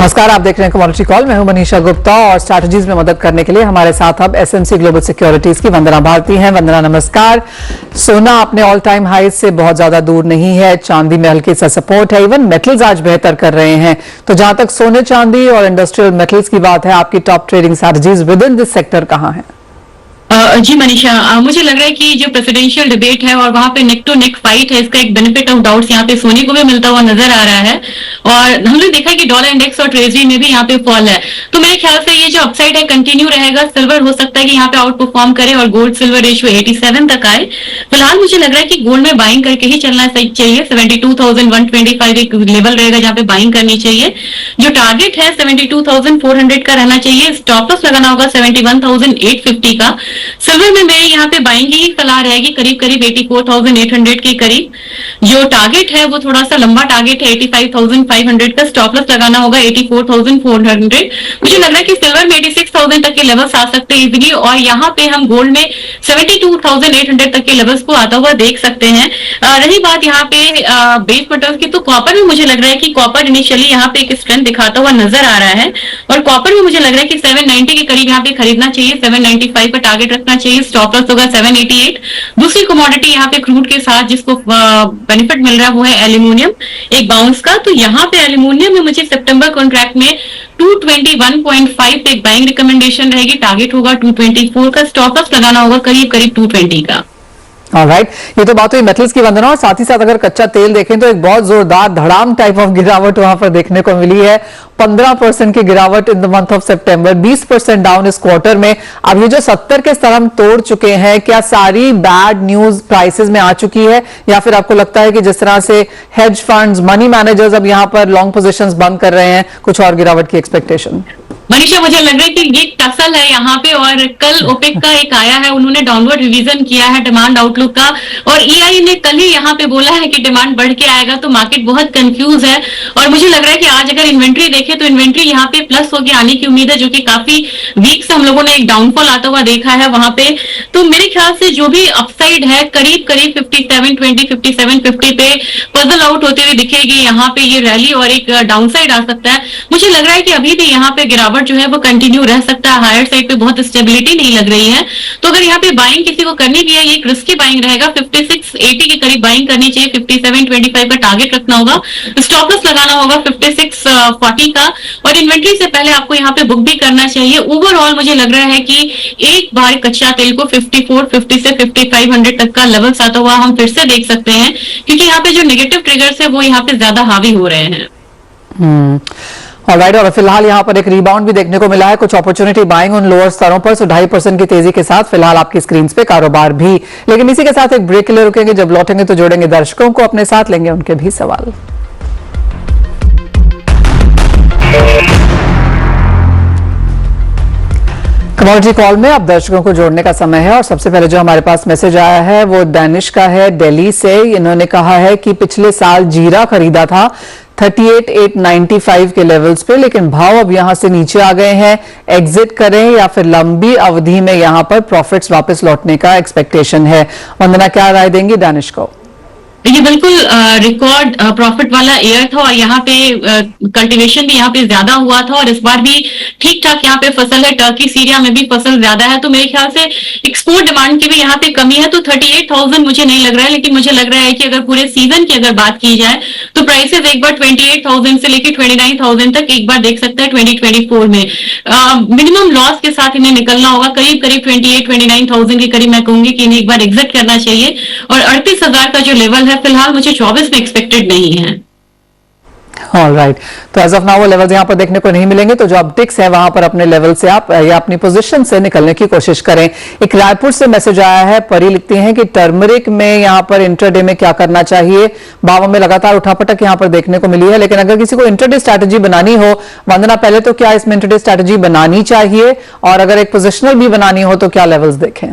नमस्कार, आप देख रहे हैं कमोडिटी कॉल। मैं हूं मनीषा गुप्ता और स्ट्रैटेजीज में मदद करने के लिए हमारे साथ अब एसएमसी ग्लोबल सिक्योरिटीज की वंदना भारती हैं। वंदना नमस्कार। सोना अपने ऑल टाइम हाई से बहुत ज्यादा दूर नहीं है, चांदी में हल्की सा सपोर्ट है, इवन मेटल्स आज बेहतर कर रहे हैं। तो जहां तक सोने चांदी और इंडस्ट्रियल मेटल्स की बात है, आपकी top trading strategies with in this sector कहां है? जी मनीषा, मुझे लग रहा है कि जो प्रेसिडेंशियल डिबेट है और वहां पे नेक टू नेक फाइट है, इसका एक बेनिफिट ऑफ डाउट्स यहाँ पे सोने को भी मिलता हुआ नजर आ रहा है। और हमने देखा कि डॉलर इंडेक्स और ट्रेजरी में भी यहाँ पे फॉल है, तो मेरे ख्याल से ये जो अपसाइड है कंटिन्यू रहेगा। सिल्वर हो सकता है कि यहाँ पे आउट परफॉर्म करे और गोल्ड सिल्वर रेशियो 87 तक आए। फिलहाल मुझे लग रहा है कि गोल्ड में बाइंग करके ही चलना चाहिए। 72,125 एक लेवल रहेगा जहाँ पे बाइंग करनी चाहिए। जो टारगेट है 72,400 का रहना चाहिए। स्टॉप लॉस लगाना होगा 71,850 का। सिल्वर में मेरी यहाँ पे बाइंग की सलाह रहेगी करीब करीब 84,800 के करीब। जो टारगेट है वो थोड़ा सा लंबा टारगेट है 85,500 का। स्टॉप लॉस लगाना होगा 84,400। मुझे लग रहा है कि सिल्वर में 86,000 तक के लेवल्स आ सकते हैं इजीली, और यहाँ पे हम गोल्ड में 72,800 तक के लेवल्स को आता हुआ देख सकते हैं। रही बात यहाँ पे बेस मेटल्स की, तो कॉपर में मुझे लग रहा है कि कॉपर इनिशियली यहाँ पे एक स्ट्रेंथ दिखाता हुआ नजर आ रहा है, और कॉपर में मुझे लग रहा है कि 790 के करीब यहाँ पे खरीदना चाहिए। 795 का टारगेट रखना चाहिए। स्टॉप लॉस होगा 788। दूसरी कमोडिटी यहाँ पे क्रूड के साथ जिसको बेनिफिट मिल रहा है वो है एल्यूमिनियम, एक बाउंस का। तो यहाँ पे एल्यूमिनियम में मुझे सितंबर कॉन्ट्रैक्ट में 221.5 पे एक बाइंग रिकमेंडेशन रहेगी। टारगेट होगा 224 का। स्टॉप लॉस लगाना होगा करीब करीब 220 का। ऑलराइट, ये तो बात हुई मेटल्स की वंदना। और साथ ही साथ अगर कच्चा तेल देखें तो एक बहुत जोरदार धड़ाम टाइप ऑफ गिरावट वहां पर देखने को मिली है। 15% की गिरावट in the month of September, 20% down इस क्वार्टर में। अब ये जो 70 के स्तर हम तोड़ चुके हैं, क्या सारी बैड न्यूज प्राइसेस में आ चुकी है, या फिर आपको लगता है कि जिस तरह से हेज फंड्स, मनी मैनेजर्स अब यहां पर लॉन्ग पोजीशंस बंद कर रहे हैं, कुछ और गिरावट की एक्सपेक्टेशन? मनीषा, मुझे लग रहा है कि ये टसल है यहाँ पे, और कल ओपेक का एक आया है, उन्होंने डाउनवर्ड रिवीजन किया है डिमांड आउटलुक का, और ईआई ने कल ही यहाँ पे बोला है कि डिमांड बढ़ के आएगा। तो मार्केट बहुत कंफ्यूज है, और मुझे लग रहा है कि आज अगर इन्वेंट्री देखें तो इन्वेंट्री यहाँ पे प्लस होके आने की उम्मीद है, जो कि काफी वीक से हम लोगों ने एक डाउनफॉल आता हुआ देखा है वहां पे। तो मेरे ख्याल से जो भी अपसाइड है करीब करीब 5720, 5750 पे पजल आउट होते हुए दिखेगी। यहाँ पे ये रैली और एक डाउनसाइड आ सकता है। मुझे लग रहा है कि अभी भी यहाँ पे गिरावट जो है वो कंटिन्यू रह सकता है। हायर साइड पे बहुत स्टेबिलिटी नहीं लग रही है, तो अगर यहाँ पे बाइंग किसी को करनी भी है, ये एक रिस्की बाइंग रहेगा। 5680 के करीब बाइंग करनी चाहिए। 5725 का टारगेट रखना होगा। स्टॉप लॉस लगाना होगा 5640 का, और इन्वेंट्री से पहले आपको यहाँ पे बुक भी करना चाहिए। ओवरऑल मुझे लग रहा है कि एक बार कच्चा तेल को 5450 से 5500 तक का लेवल आता हुआ हम फिर से देख सकते हैं, क्योंकि यहाँ पे जो नेगेटिव ट्रिगर्स है वो यहाँ पे ज्यादा हावी हो रहे हैं। ऑलराइट, और फिलहाल यहां पर एक रिबाउंड भी देखने को मिला है, कुछ अपॉर्चुनिटी बाइंग उन लोअर स्तरों पर। 2.5% की तेजी के साथ फिलहाल आपकी स्क्रीन पे कारोबार भी। लेकिन इसी के साथ एक ब्रेक के लिए रुकेंगे, जब लौटेंगे तो जोड़ेंगे दर्शकों को अपने साथ, लेंगे उनके भी सवाल। कमोडिटी कॉल में अब दर्शकों को जोड़ने का समय है, और सबसे पहले जो हमारे पास मैसेज आया है वो डैनिश का है, दिल्ली से। इन्होंने कहा है कि पिछले साल जीरा खरीदा था 38,895 के लेवल्स पे, लेकिन भाव अब यहां से नीचे आ गए हैं। एग्जिट करें या फिर लंबी अवधि में यहां पर प्रॉफिट्स वापस लौटने का एक्सपेक्टेशन है? वंदना, क्या राय देंगी डैनिश को? ये बिल्कुल रिकॉर्ड प्रॉफिट वाला ईयर था, और यहाँ पे कल्टीवेशन भी यहाँ पे ज्यादा हुआ था, और इस बार भी ठीक ठाक यहाँ पे फसल है। टर्की सीरिया में भी फसल ज्यादा है, तो मेरे ख्याल से एक्सपोर्ट डिमांड की भी यहाँ पे कमी है। तो 38,000 मुझे नहीं लग रहा है, लेकिन मुझे लग रहा है कि अगर पूरे सीजन की अगर बात की जाए तो प्राइसेस एक बार 28,000 से लेकर 29,000 तक एक बार देख सकते हैं 2024 में। मिनिमम लॉस के साथ इन्हें निकलना होगा। करीब करीब 28-29,000 के करीब मैं कहूंगी कि इन्हें एक बार एग्जिट करना चाहिए, और 38,000 का जो लेवल फिलहाल मुझे 24 में एक्सपेक्टेड नहीं है। ऑलराइट, तो एज ऑफ नाउ वो लेवल्स यहां पर देखने को नहीं मिलेंगे, तो जो अपटिक्स है वहां पर अपने लेवल से आप या अपनी पोजीशन से निकलने की कोशिश करें। एक रायपुर से मैसेज आया है, परी लिखती हैं कि टर्मरिक में यहां पर इंटरडे में क्या करना चाहिए? भाव में लगातार उठापटक यहां पर देखने को मिली है, लेकिन अगर किसी को इंटरडे स्ट्रैटेजी बनानी हो, वंदना, पहले तो क्या इसमें इंटरडे स्ट्रैटेजी बनानी चाहिए, और अगर एक पोजिशनल भी बनानी हो तो क्या लेवल्स देखें?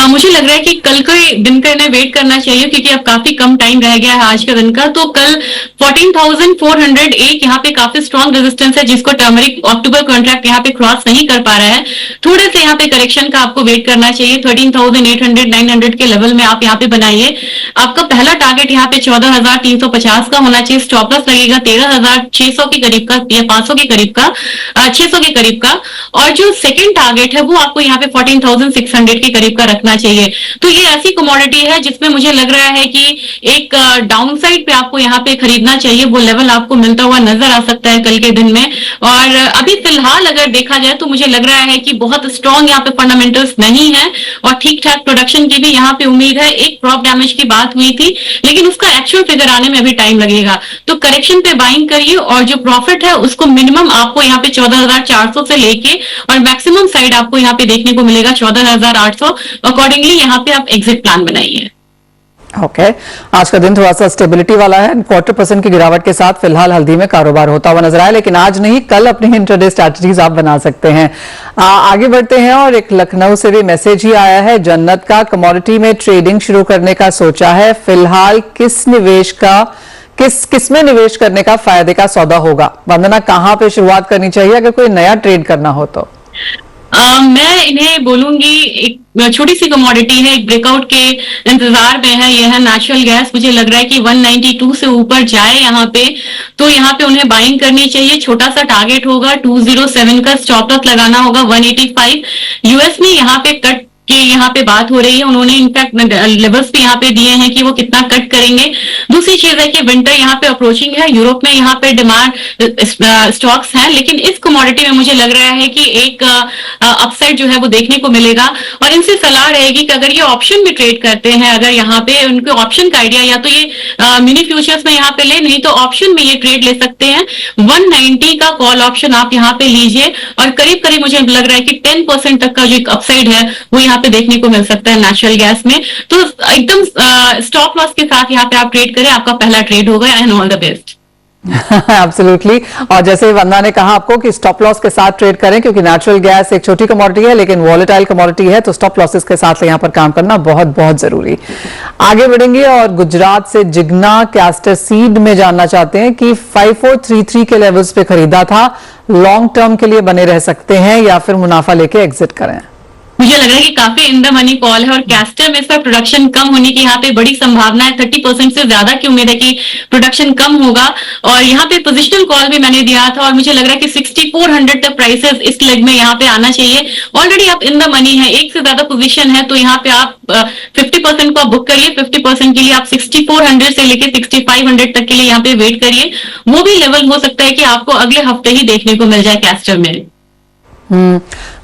मुझे लग रहा है कि कल के दिन का इन्हें वेट करना चाहिए, क्योंकि अब काफी कम टाइम रह गया है आज का दिन का। तो कल 14,400 एक यहाँ पे काफी स्ट्रॉन्ग रेजिस्टेंस है, जिसको टर्मरिक अक्टूबर कॉन्ट्रैक्ट यहाँ पे क्रॉस नहीं कर पा रहा है। थोड़े से यहाँ पे करेक्शन का आपको वेट करना चाहिए। 13,800 900 के लेवल में आप यहाँ पे बनाइए। आपका पहला टारगेट यहाँ पे 14,350 का होना चाहिए। स्टॉप लॉस लगेगा 13,600 के करीब का या 500 के करीब का, 600 के करीब का। और जो सेकंड टारगेट है वो आपको यहाँ पे 14,600 के करीब का रखना चाहिए। तो ये ऐसी कमोडिटी है जिसमें मुझे लग रहा है कि एक डाउन साइड पे आपको यहाँ पे खरीदना चाहिए। वो लेवल आपको मिलता हुआ नजर आ सकता है कल के दिन में। और अभी फिलहाल अगर देखा जाए तो मुझे लग रहा है कि बहुत स्ट्रॉन्ग यहाँ पे फंडामेंटल्स नहीं है और ठीक ठाक प्रोडक्शन की भी यहाँ पे उम्मीद है। एक क्रॉप डैमेज की बात हुई थी, लेकिन उसका एक्चुअल फिगर आने में अभी टाइम लगेगा। तो करेक्शन पे बाइंग करिए और जो प्रॉफिट है उसको मिनिमम आपको यहाँ पे 14,400 से लेके और मैक्सिमम साइड आपको यहाँ पे देखने को मिलेगा 14,800। अकॉर्डिंगली यहाँ पे आप एग्जिट प्लान बनाइए। ओके आज का दिन थोड़ा सा स्टेबिलिटी वाला है। 0.25% की गिरावट के साथ फिलहाल हल्दी में कारोबार होता हुआ नजर आया, लेकिन आज नहीं कल अपनी इंट्राडे स्ट्रैटेजीज आप बना सकते हैं। आगे बढ़ते हैं और एक लखनऊ से भी मैसेज ही आया है। जन्नत का कमोडिटी में ट्रेडिंग शुरू करने का सोचा है, फिलहाल किस में निवेश करने का फायदे का सौदा होगा? वंदना कहां पे शुरुआत करनी चाहिए अगर कोई नया ट्रेड करना हो तो? मैं इन्हें बोलूंगी एक छोटी सी कमोडिटी है, एक ब्रेकआउट के इंतजार में है। यह है नेचुरल गैस। मुझे लग रहा है कि 192 से ऊपर जाए यहाँ पे, तो यहाँ पे उन्हें बाइंग करनी चाहिए। छोटा सा टारगेट होगा 207 का, स्टॉप लॉस लगाना होगा 185। यूएस में यहाँ पे कट कि यहाँ पे बात हो रही है, उन्होंने इनफैक्ट लेवल्स भी यहाँ पे दिए हैं कि वो कितना कट करेंगे। दूसरी चीज है कि विंटर यहाँ पे अप्रोचिंग है, यूरोप में यहाँ पे डिमांड स्टॉक्स हैं, लेकिन इस कमोडिटी में मुझे लग रहा है कि एक अपसाइड जो है वो देखने को मिलेगा। और इनसे सलाह रहेगी कि अगर ये ऑप्शन में ट्रेड करते हैं, अगर यहाँ पे उनके ऑप्शन का आइडिया या तो ये मिनी फ्यूचर्स में यहाँ पे ले, नहीं तो ऑप्शन में ये ट्रेड ले सकते हैं। 190 का कॉल ऑप्शन आप यहाँ पे लीजिए और करीब करीब मुझे लग रहा है कि 10% तक का जो एक अपसाइड है वो यहाँ पे देखने को मिल सकता है नेचुरल गैस में। तो एकदम स्टॉप लॉस के साथ यहाँ पे आप ट्रेड करें, आपका पहला ट्रेड होगा। And all the best. Absolutely. और जैसे वंदना ने कहा आपको कि स्टॉप लॉस के साथ ट्रेड करें, क्योंकि नेचुरल गैस एक छोटी कमोडिटी है लेकिन वॉलेटाइल कमोडिटी है, तो स्टॉप लॉसेस के साथ यहां पर काम करना बहुत बहुत जरूरी। आगे बढ़ेंगे और गुजरात से जिग्ना कैस्टर सीड में जानना चाहते हैं कि 5433 के लेवल्स पे खरीदा था, लॉन्ग टर्म के लिए बने रह सकते हैं या फिर मुनाफा लेके एग्जिट करें? मुझे लग रहा है कि काफी इन द मनी कॉल है और कैस्टर में इसका प्रोडक्शन कम होने की यहाँ पे बड़ी संभावना है। 30% से ज्यादा की उम्मीद है कि प्रोडक्शन कम होगा। और यहाँ पे पोजिशनल कॉल भी मैंने दिया था और मुझे लग रहा है कि 6400 तक प्राइसेस इस लेग में यहाँ पे आना चाहिए। ऑलरेडी आप इन द मनी है, एक से ज्यादा पोजीशन है, तो यहाँ पे आप 50% को आप बुक करिए। 50% के लिए आप 6400 से लेके 6500 तक के लिए यहाँ पे वेट करिए। वो भी लेवल हो सकता है कि आपको अगले हफ्ते ही देखने को मिल जाए कैस्टर में।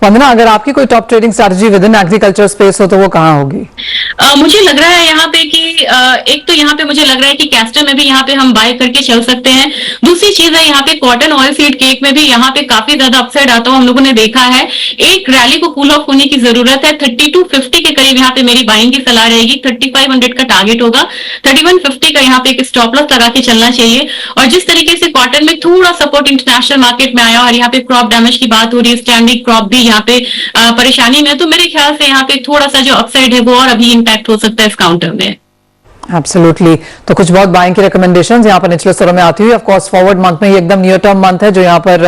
वंदना, अगर आपकी कोई top trading strategy with in agriculture space हो तो वो कहाँ होगी? मुझे लग रहा है यहाँ पे कि एक तो यहाँ पे मुझे लग रहा है कि कैस्टर में भी यहाँ पे हम बाय करके चल सकते हैं। दूसरी चीज है यहाँ पे कॉटन ऑयल सीड केक में भी यहाँ पे काफी ज्यादा अपसाइड आता हुआ हम लोगों ने देखा है। एक रैली को कूल ऑफ होने की जरूरत है। 3250 के करीब यहाँ पे मेरी बाइंग की सलाह रहेगी। 3500 का टारगेट होगा। 3150 का यहाँ पे एक स्टॉप लॉस लगा के चलना चाहिए। और जिस तरीके से कॉटन में थोड़ा सपोर्ट इंटरनेशनल मार्केट में आया और यहाँ पे क्रॉप डैमेज की बात हो रही है, स्टैंडिंग क्रॉप भी यहाँ पे परेशानी में, तो मेरे ख्याल से यहाँ पे थोड़ा सा जो अपसाइड है वो और अभी इंपैक्ट हो सकता है इस काउंटर में। एब्सोल्युटली। तो कुछ बहुत बाइंग की रिकमेंडेशंस यहाँ पर निचले स्तरों में आती हुई। ऑफ कोर्स फॉरवर्ड मंथ में ये एकदम नियर टर्म मंथ है जो यहाँ पर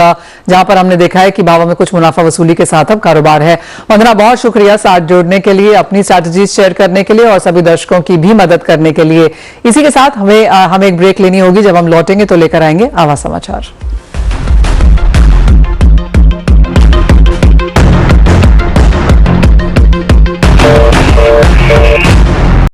जहां पर हमने देखा है कि भावों में कुछ मुनाफा वसूली के साथ अब कारोबार है। वंदना, बहुत शुक्रिया साथ जोड़ने के लिए, अपनी स्ट्रैटेजीज शेयर करने के लिए और सभी दर्शकों की भी मदद करने के लिए। इसी के साथ हमें एक ब्रेक लेनी होगी। जब हम लौटेंगे तो लेकर आएंगे आवाज समाचार।